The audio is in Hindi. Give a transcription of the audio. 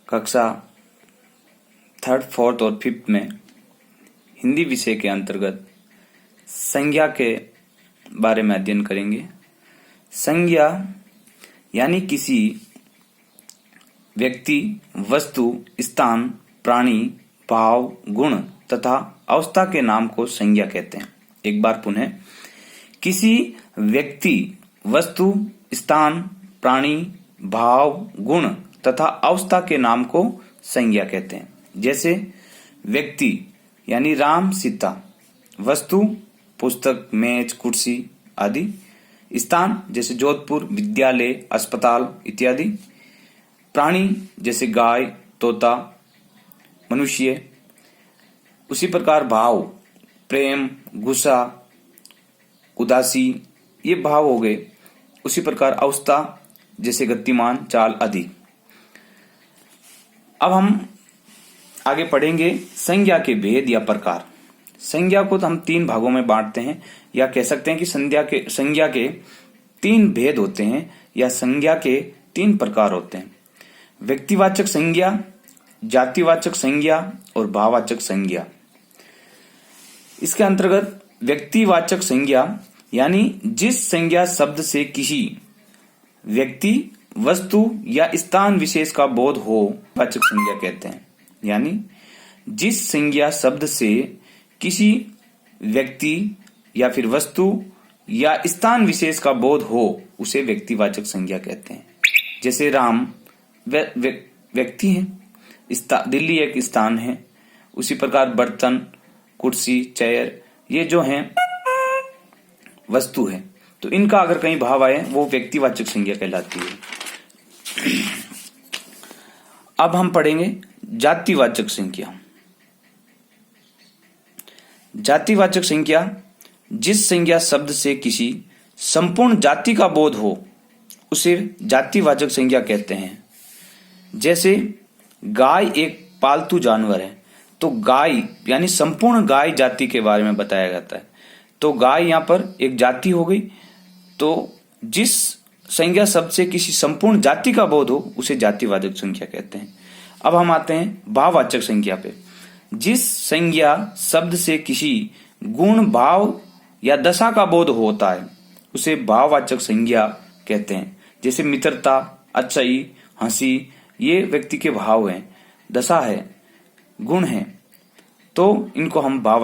कक्षा 3rd, 4th और 5th में हिंदी विषय के अंतर्गत संज्ञा के बारे में अध्ययन करेंगे। संज्ञा यानी किसी व्यक्ति, वस्तु, स्थान, प्राणी, भाव, गुण तथा अवस्था के नाम को संज्ञा कहते हैं। एक बार पुनः, किसी व्यक्ति, वस्तु, स्थान, प्राणी, भाव, गुण तथा अवस्था के नाम को संज्ञा कहते हैं। जैसे व्यक्ति यानी राम, सीता, वस्तु, पुस्तक, मेज, कुर्सी आदि, स्थान जैसे जोधपुर, विद्यालय, अस्पताल इत्यादि, प्राणी जैसे गाय, तोता, मनुष्य। उसी प्रकार भाव, प्रेम, गुस्सा, उदासी, ये भाव हो गए। उसी प्रकार अवस्था जैसे गतिमान, चाल आदि। अब हम आगे पढ़ेंगे संज्ञा के भेद या प्रकार। संज्ञा को तो हम 3 भागों में बांटते हैं, या कह सकते हैं कि संज्ञा के 3 भेद होते हैं, या संज्ञा के 3 प्रकार होते हैं। व्यक्तिवाचक संज्ञा, जातिवाचक संज्ञा और भाववाचक संज्ञा। इसके अंतर्गत व्यक्तिवाचक संज्ञा यानी जिस संज्ञा शब्द से किसी व्यक्ति, वस्तु या स्थान विशेष का बोध हो, वाचक संज्ञा कहते हैं। यानी जिस संज्ञा शब्द से किसी व्यक्ति या फिर वस्तु या स्थान विशेष का बोध हो, उसे व्यक्तिवाचक संज्ञा कहते हैं। जैसे राम व्यक्ति है, दिल्ली एक स्थान है। उसी प्रकार बर्तन, कुर्सी, चेयर, ये जो हैं वस्तु है। तो इनका अगर कहीं भाव आए, वो व्यक्तिवाचक संज्ञा कहलाती है। अब हम पढ़ेंगे जातिवाचक संज्ञा। जातिवाचक संज्ञा जिस संज्ञा शब्द से किसी संपूर्ण जाति का बोध हो, उसे जातिवाचक संज्ञा कहते हैं। जैसे गाय एक पालतू जानवर है, तो गाय यानी संपूर्ण गाय जाति के बारे में बताया जाता है। तो गाय यहाँ पर एक जाति हो गई। तो जिस संज्ञा शब्द से किसी संपूर्ण जाति का बोध हो, उसे जातिवाचक संज्ञा कहते हैं। अब हम आते हैं भाववाचक संज्ञा पे। जिस संज्ञा शब्द से किसी गुण, भाव या दशा का बोध होता है, उसे भाववाचक संज्ञा कहते हैं। जैसे मित्रता, अच्छाई, हंसी, ये व्यक्ति के भाव हैं, दशा है, गुण है। तो इनको हम भाववाचक